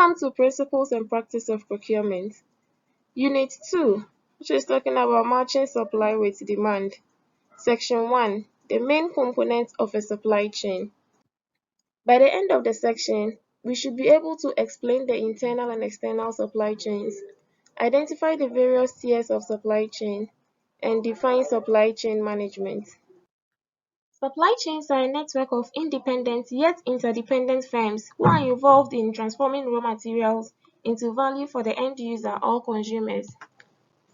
Welcome to Principles and Practice of Procurement. Unit 2, which is talking about matching supply with demand. Section 1, the main components of a supply chain. By the end of the section, we should be able to explain the internal and external supply chains, identify the various tiers of supply chain, and define supply chain management. Supply chains are a network of independent yet interdependent firms who are involved in transforming raw materials into value for the end user or consumers.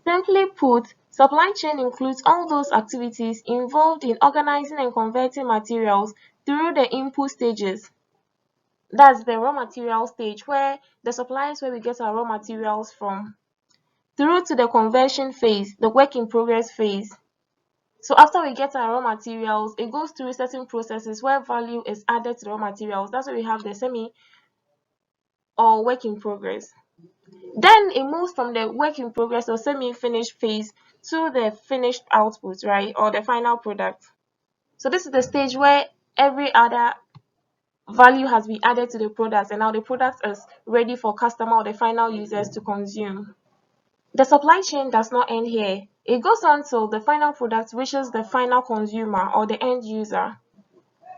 Simply put, supply chain includes all those activities involved in organizing and converting materials through the input stages. That's the raw material stage, where the supply is where we get our raw materials from, through to the conversion phase, the work in progress phase. So after we get our raw materials, it goes through certain processes where value is added to the raw materials. That's why we have the semi or work in progress. Then it moves from the work in progress or semi-finished phase to the finished output, right, or the final product. So this is the stage where every other value has been added to the product, and now the product is ready for customer or the final users to consume. The supply chain does not end here. It goes on till the final product reaches the final consumer or the end user.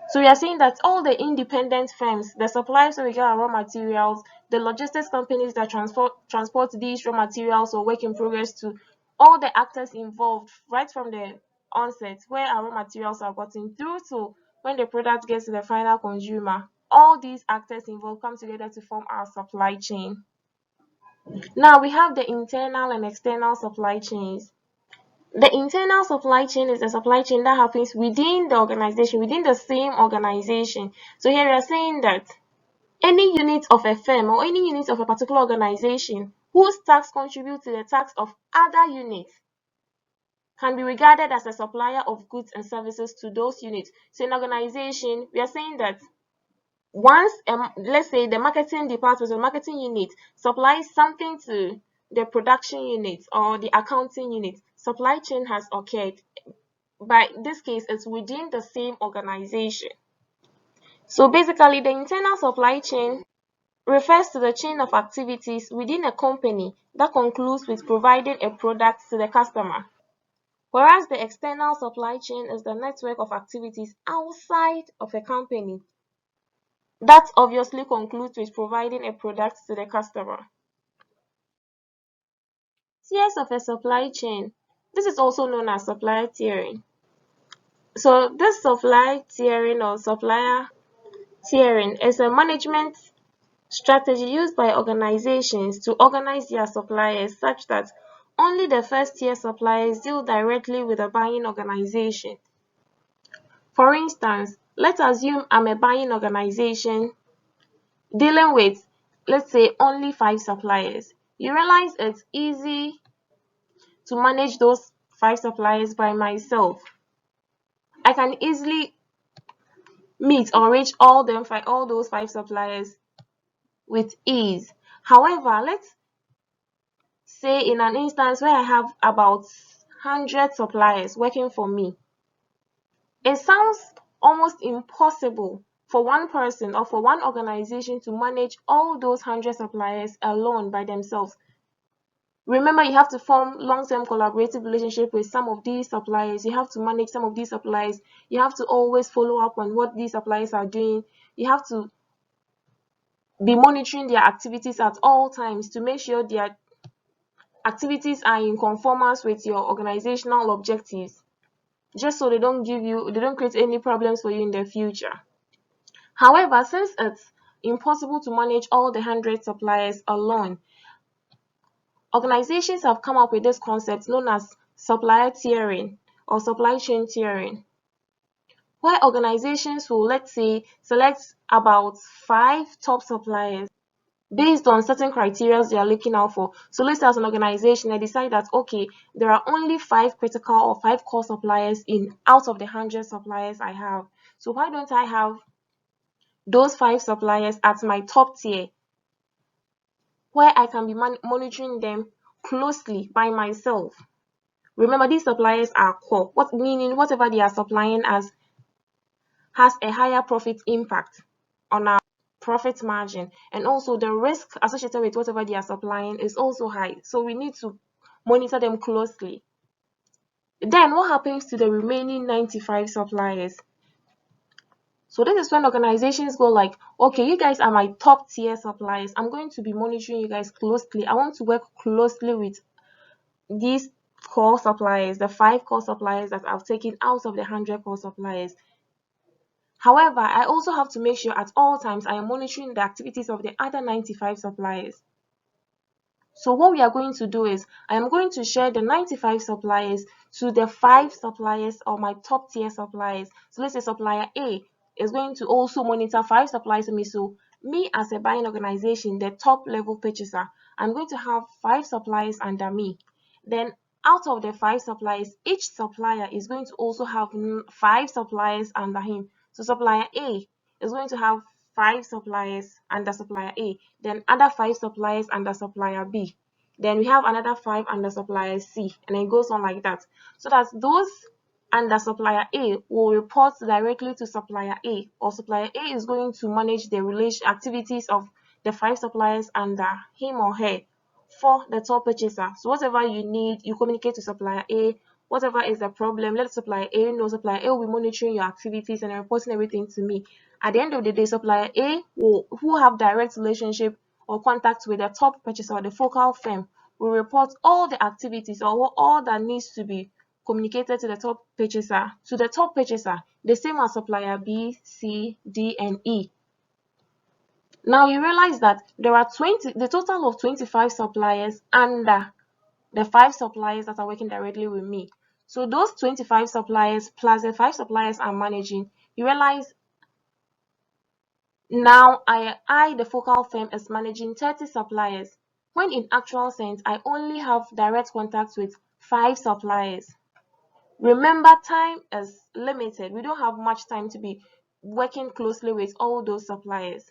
So we are saying that all the independent firms, the suppliers where we get our raw materials, the logistics companies that transport these raw materials or work in progress, to all the actors involved right from the onset where our raw materials are gotten through to when the product gets to the final consumer. All these actors involved come together to form our supply chain. Now we have the internal and external supply chains. The internal supply chain is a supply chain that happens within the organization, within the same organization. So here we are saying that any unit of a firm or any unit of a particular organization whose tax contribute to the tax of other units can be regarded as a supplier of goods and services to those units. So in organization, we are saying that once, let's say the marketing department or marketing unit supplies something to the production unit or the accounting unit, supply chain has occurred. By this case, it's within the same organization. So basically, the internal supply chain refers to the chain of activities within a company that concludes with providing a product to the customer. Whereas the external supply chain is the network of activities outside of a company that obviously concludes with providing a product to the customer. Tiers of a supply chain. This is also known as supplier tiering. So this supply tiering or supplier tiering is a management strategy used by organizations to organize their suppliers such that only the first tier suppliers deal directly with the buying organization. For instance, let's assume I'm a buying organization dealing with, let's say, only 5 suppliers. You realize it's easy to manage those 5 suppliers by myself. I can easily meet or reach all those 5 suppliers with ease. However, let's say in an instance where I have about 100 suppliers working for me, it sounds almost impossible for one person or for one organization to manage all those 100 suppliers alone by themselves. Remember, you have to form long-term collaborative relationship with some of these suppliers. You have to manage some of these suppliers. You have to always follow up on what these suppliers are doing. You have to be monitoring their activities at all times to make sure their activities are in conformance with your organizational objectives, just so they don't create any problems for you in the future. However, since it's impossible to manage all the 100 suppliers alone, organizations have come up with this concept known as supplier tiering or supply chain tiering, where organizations will, let's say, select about 5 top suppliers based on certain criteria they are looking out for. So let's say as an organization, they decide that, okay, there are only 5 critical or 5 core suppliers out of the 100 suppliers I have. So why don't I have those 5 suppliers at my top tier, where I can be monitoring them closely by myself? Remember, these suppliers are core, meaning whatever they are supplying as has a higher profit impact on our profit margin, and also the risk associated with whatever they are supplying is also high. So we need to monitor them closely. Then what happens to the remaining 95 suppliers? So this is when organizations go like, okay, you guys are my top tier suppliers. I'm going to be monitoring you guys closely. I want to work closely with these core suppliers, the 5 core suppliers that I've taken out of the 100 core suppliers. However, I also have to make sure at all times I am monitoring the activities of the other 95 suppliers. So what we are going to do is I am going to share the 95 suppliers to the 5 suppliers or my top tier suppliers. So let's say supplier A is going to also monitor 5 suppliers for me. So me as a buying organization, the top level purchaser, I'm going to have 5 suppliers under me. Then out of the 5 suppliers, each supplier is going to also have 5 suppliers under him. So supplier A is going to have 5 suppliers under supplier A, then other 5 suppliers under supplier B. Then we have another 5 under supplier C, and it goes on like that. So that those under supplier A will report directly to supplier A, or supplier A is going to manage the activities of the 5 suppliers under him or her for the top purchaser. So whatever you need, you communicate to supplier A. Whatever is the problem, let supplier A know. Supplier A will be monitoring your activities and reporting everything to me. At the end of the day, supplier A who have direct relationship or contact with the top purchaser or the focal firm will report all the activities or all that needs to be communicated to the top purchaser, the same as supplier B, C, D, and E. Now you realize that there are the total of 25 suppliers under the 5 suppliers that are working directly with me. So those 25 suppliers plus the 5 suppliers I'm managing, you realize now I the focal firm, is managing 30 suppliers, when in actual sense I only have direct contact with 5 suppliers. Remember, time is limited. We don't have much time to be working closely with all those suppliers.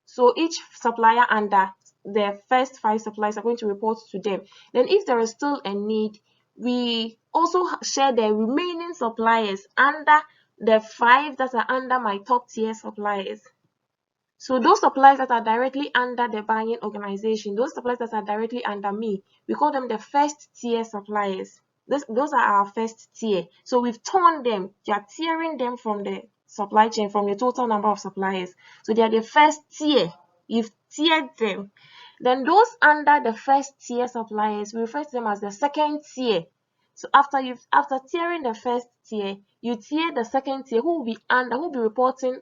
So each supplier under the first 5 suppliers are going to report to them. Then if there is still a need, we also share the remaining suppliers under the 5 that are under my top tier suppliers. So those suppliers that are directly under the buying organization, those suppliers that are directly under me, we call them the first tier suppliers. Those are our first tier. So we've torn them, you are tearing them from the supply chain, from the total number of suppliers. So they are the first tier. You've tiered them. Then those under the first tier suppliers, we refer to them as the second tier. So after tiering the first tier, you tier the second tier, who will be reporting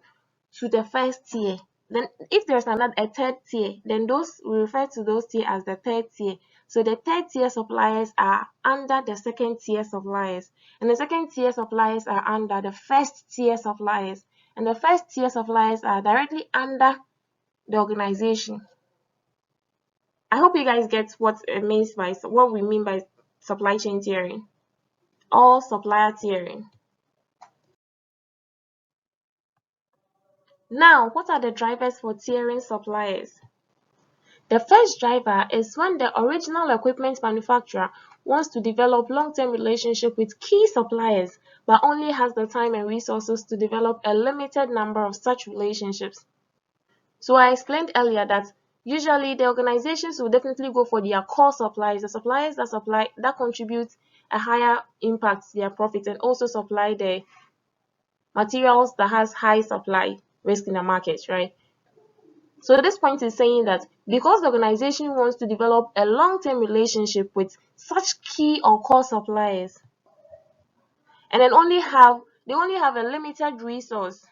to the first tier. Then if there's a third tier, then we refer to those tier as the third tier. So the third tier suppliers are under the second tier suppliers, and the second tier suppliers are under the first tier suppliers, and the first tier suppliers are directly under the organization. I hope you guys get what we mean by supply chain tiering or supplier tiering. Now, what are the drivers for tiering suppliers? The first driver is when the original equipment manufacturer wants to develop long-term relationship with key suppliers, but only has the time and resources to develop a limited number of such relationships. So I explained earlier that usually the organizations will definitely go for their core suppliers, the suppliers that contribute a higher impact to their profits, and also supply the materials that has high supply risk in the market, right? So this point is saying that because the organization wants to develop a long-term relationship with such key or core suppliers, and then they only have a limited resource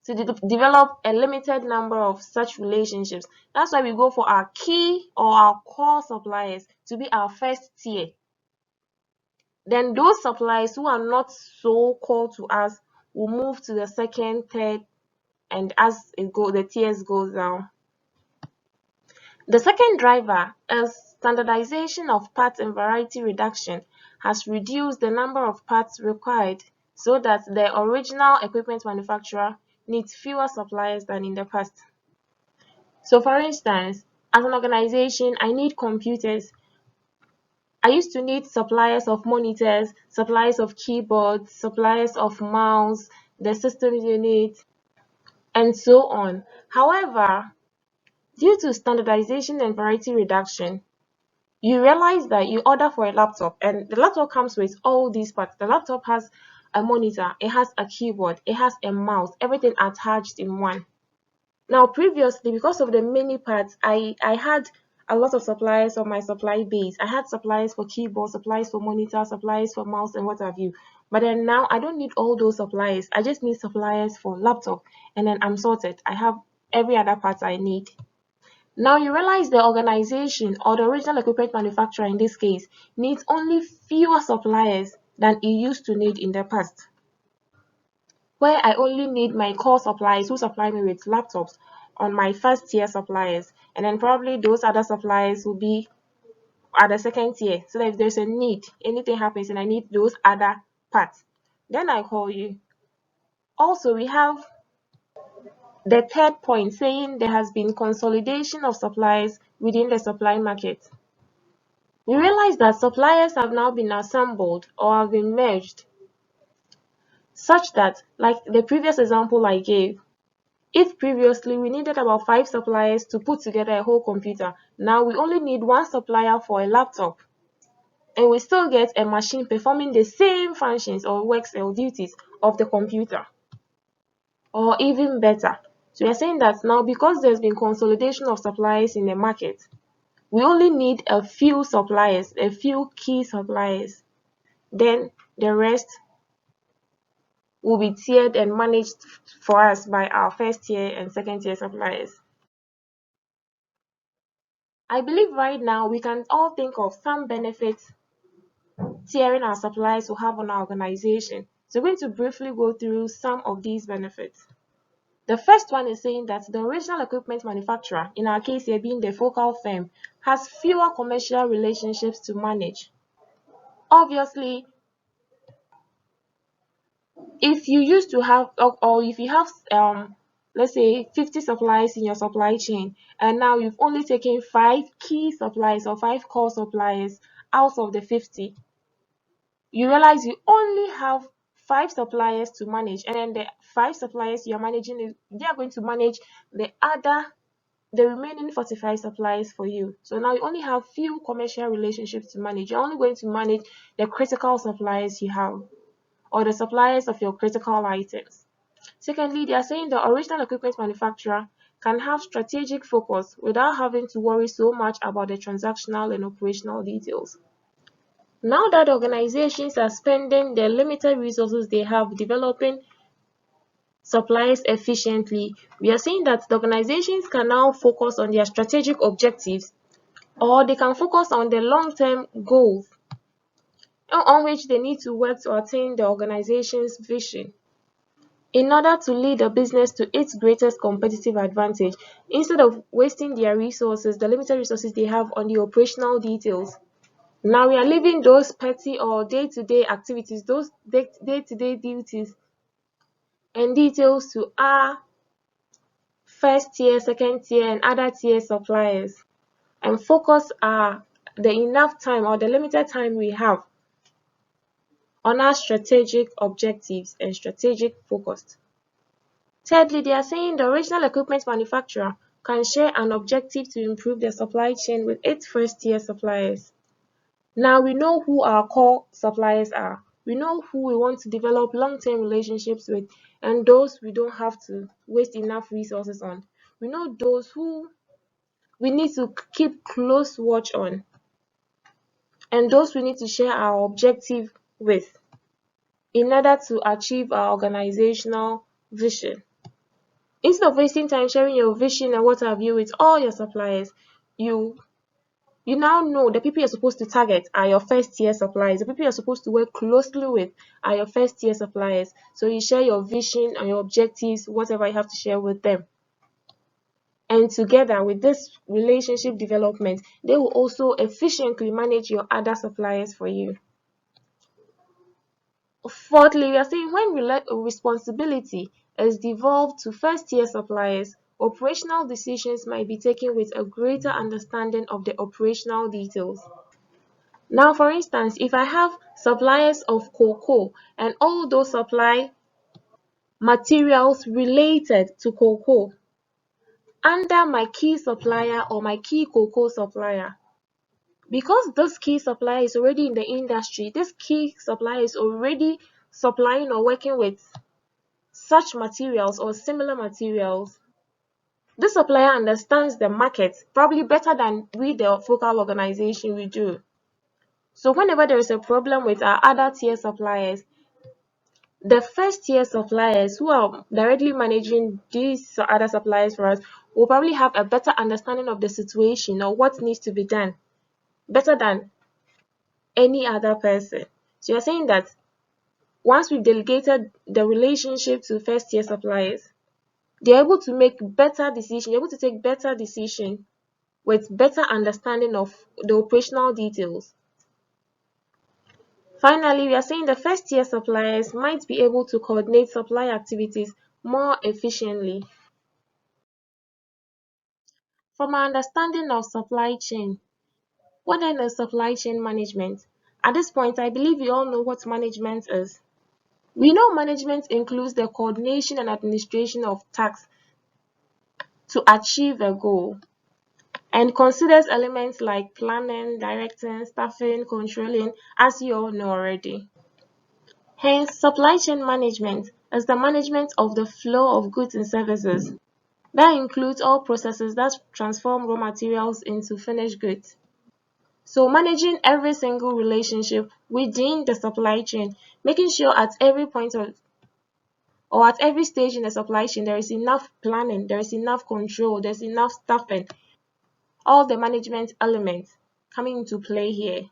to develop a limited number of such relationships. That's why we go for our key or our core suppliers to be our first tier. Then those suppliers who are not so core to us will move to the second, third, and as the tiers goes down. The second driver is standardization of parts and variety reduction has reduced the number of parts required so that the original equipment manufacturer needs fewer suppliers than in the past. So for instance, as an organization, I need computers. I used to need suppliers of monitors, suppliers of keyboards, suppliers of mouse, the systems unit. and so on. However, due to standardization and variety reduction, you realize that you order for a laptop and the laptop comes with all these parts. The laptop has a monitor, it has a keyboard, it has a mouse, everything attached in one. Now, previously, because of the many parts, I had a lot of suppliers on my supply base. I had suppliers for keyboard, suppliers for monitor, suppliers for mouse, and what have you. But then now I don't need all those suppliers. I just need suppliers for laptop, and then I'm sorted. I have every other part I need. Now you realize the organization or the original equipment manufacturer in this case needs only fewer suppliers than it used to need in the past, where I only need my core suppliers who supply me with laptops on my first tier suppliers, and then probably those other suppliers will be at the second tier. So that if there's a need, anything happens and I need those other parts, then I call you. Also, we have the third point saying there has been consolidation of suppliers within the supply market. We realize that suppliers have now been assembled or have been merged such that, like the previous example I gave, if previously we needed about 5 suppliers to put together a whole computer, now we only need 1 supplier for a laptop. And we still get a machine performing the same functions or works or duties of the computer, or even better. So we are saying that now because there's been consolidation of suppliers in the market, we only need a few suppliers, a few key suppliers. Then the rest will be tiered and managed for us by our first tier and second tier suppliers. I believe right now we can all think of some benefits tiering our suppliers will have on our organization. So we're going to briefly go through some of these benefits. The first one is saying that the original equipment manufacturer, in our case here being the focal firm, has fewer commercial relationships to manage. Obviously, if you used to have or if you have let's say 50 suppliers in your supply chain and now you've only taken 5 key suppliers or 5 core suppliers out of the 50, you realize you only have 5 suppliers to manage, and then the 5 suppliers you're managing, they are going to manage the remaining 45 suppliers for you. So now you only have few commercial relationships to manage. You're only going to manage the critical suppliers you have, or the suppliers of your critical items. Secondly, they are saying the original equipment manufacturer can have strategic focus without having to worry so much about the transactional and operational details. Now that organizations are spending the limited resources they have developing suppliers efficiently, we are saying that the organizations can now focus on their strategic objectives, or they can focus on the long-term goals on which they need to work to attain the organization's vision in order to lead the business to its greatest competitive advantage, instead of wasting their resources, the limited resources they have, on the operational details. Now we are leaving those petty or day-to-day activities, those day-to-day duties and details to our first tier, second tier, and other tier suppliers, and focus the enough time or the limited time we have on our strategic objectives and strategic focus. Thirdly, they are saying the original equipment manufacturer can share an objective to improve their supply chain with its first-tier suppliers. Now we know who our core suppliers are. We know who we want to develop long-term relationships with, and those we don't have to waste enough resources on. We know those who we need to keep close watch on, and those we need to share our objective with in order to achieve our organizational vision. Instead of wasting time sharing your vision and what have you with all your suppliers, you now know the people you're supposed to target are your first tier suppliers. The people you're supposed to work closely with are your first tier suppliers. So you share your vision and your objectives, whatever you have to share with them. And together with this relationship development, they will also efficiently manage your other suppliers for you. Fourthly, we are saying when responsibility is devolved to first-tier suppliers, operational decisions might be taken with a greater understanding of the operational details. Now, for instance, if I have suppliers of cocoa and all those supply materials related to cocoa under my key supplier or my key cocoa supplier. Because this key supplier is already in the industry, this key supplier is already supplying or working with such materials or similar materials. This supplier understands the market probably better than we, the focal organization, we do. So whenever there is a problem with our other tier suppliers, the first tier suppliers who are directly managing these other suppliers for us will probably have a better understanding of the situation or what needs to be done better than any other person. So you're saying that once we've delegated the relationship to first tier suppliers, they're able to make better decisions, they're able to take better decisions with better understanding of the operational details. Finally, we are saying the first tier suppliers might be able to coordinate supply activities more efficiently. From our understanding of supply chain, what then is supply chain management? At this point, I believe we all know what management is. We know management includes the coordination and administration of tasks to achieve a goal and considers elements like planning, directing, staffing, controlling, as you all know already. Hence, supply chain management is the management of the flow of goods and services. That includes all processes that transform raw materials into finished goods. So managing every single relationship within the supply chain, making sure at every point of or at every stage in the supply chain there is enough planning, there is enough control, there's enough staffing, all the management elements coming into play here.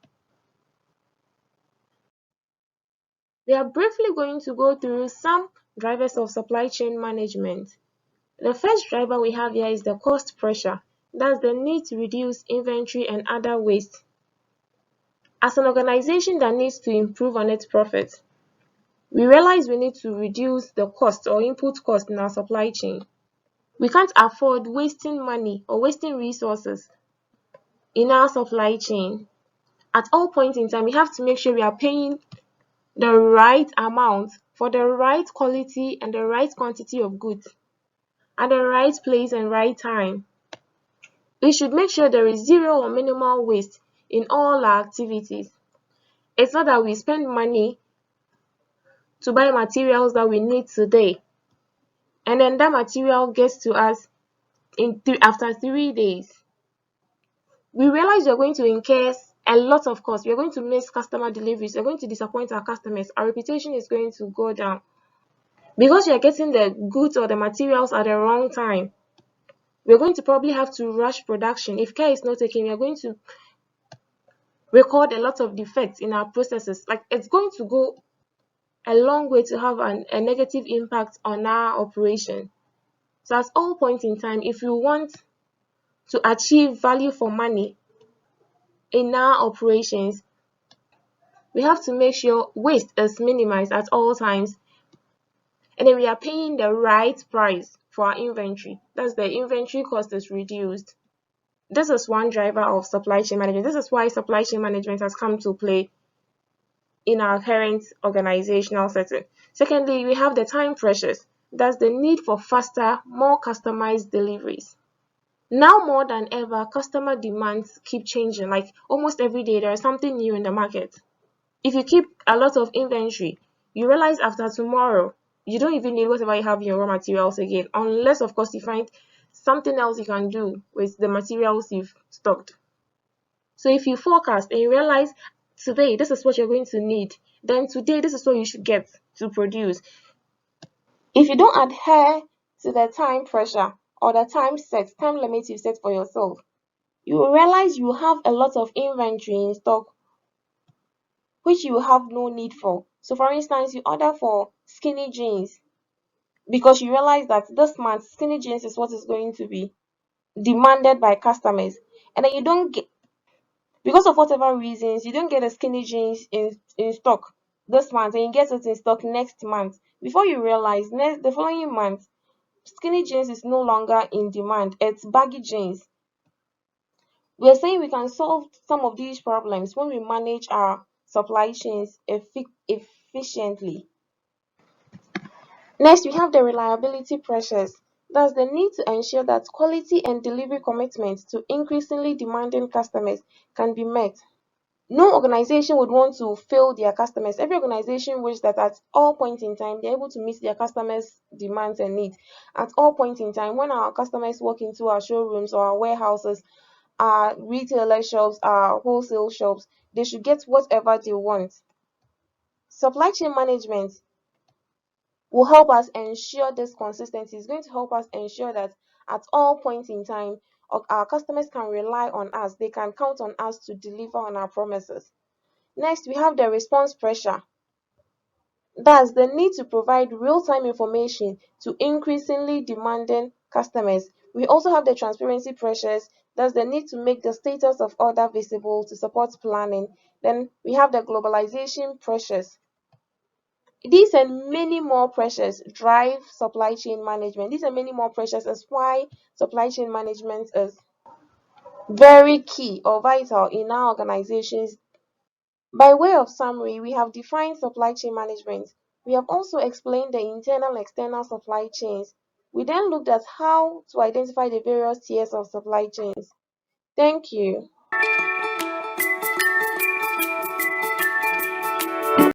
We are briefly going to go through some drivers of supply chain management. The first driver we have here is the cost pressure. That's the need to reduce inventory and other waste. As an organization that needs to improve on its profits, we realize we need to reduce the cost or input cost in our supply chain. We can't afford wasting money or wasting resources in our supply chain. At all points in time, we have to make sure we are paying the right amount for the right quality and the right quantity of goods at the right place and right time. We should make sure there is zero or minimal waste in all our activities. It's not that we spend money to buy materials that we need today and then that material gets to us after 3 days. We realize we're going to incur a lot of costs. We're going to miss customer deliveries. We're going to disappoint our customers. Our reputation is going to go down because you're getting the goods or the materials at the wrong time. We're going to probably have to rush production. If care is not taken, we're going to record a lot of defects in our processes. Like, it's going to go a long way to have a negative impact on our operation. So at all points in time, if you want to achieve value for money in our operations, we have to make sure waste is minimized at all times, and then we are paying the right price for our inventory. That's the inventory cost is reduced. This is one driver of supply chain management. This is why supply chain management has come to play in our current organizational setting. Secondly, we have the time pressures. That's the need for faster, more customized deliveries. Now more than ever, customer demands keep changing. Like almost every day, there is something new in the market. If you keep a lot of inventory, you realize after tomorrow, you don't even need whatever you have in your raw materials again, unless, of course, you find something else you can do with the materials you've stocked. So if you forecast and you realize today this is what you're going to need, then today this is what you should get to produce. If you don't adhere to the time pressure or the time limit you set for yourself, you will realize you have a lot of inventory in stock which you have no need for. So for instance, you order for skinny jeans because you realize that this month skinny jeans is what is going to be demanded by customers, and then you don't get, because of whatever reasons, you don't get the skinny jeans in stock this month and you get it in stock next month. Before you realize, the following month, skinny jeans is no longer in demand, it's baggy jeans. We are saying we can solve some of these problems when we manage our supply chains efficiently. Next, we have the reliability pressures. That's the need to ensure that quality and delivery commitments to increasingly demanding customers can be met. No organization would want to fail their customers. Every organization wishes that at all points in time they're able to meet their customers' demands and needs. At all points in time, when our customers walk into our showrooms or our warehouses, our retailer shops, our wholesale shops, they should get whatever they want. Supply chain management will help us ensure this consistency. It's going to help us ensure that at all points in time, our customers can rely on us. They can count on us to deliver on our promises. Next, we have the response pressure. That's the need to provide real-time information to increasingly demanding customers. We also have the transparency pressures. That's the need to make the status of order visible to support planning. Then we have the globalization pressures. These and many more pressures drive supply chain management. These and many more pressures is why supply chain management is very key or vital in our organizations. By way of summary, we have defined supply chain management. We have also explained the internal and external supply chains. We then looked at how to identify the various tiers of supply chains. Thank you.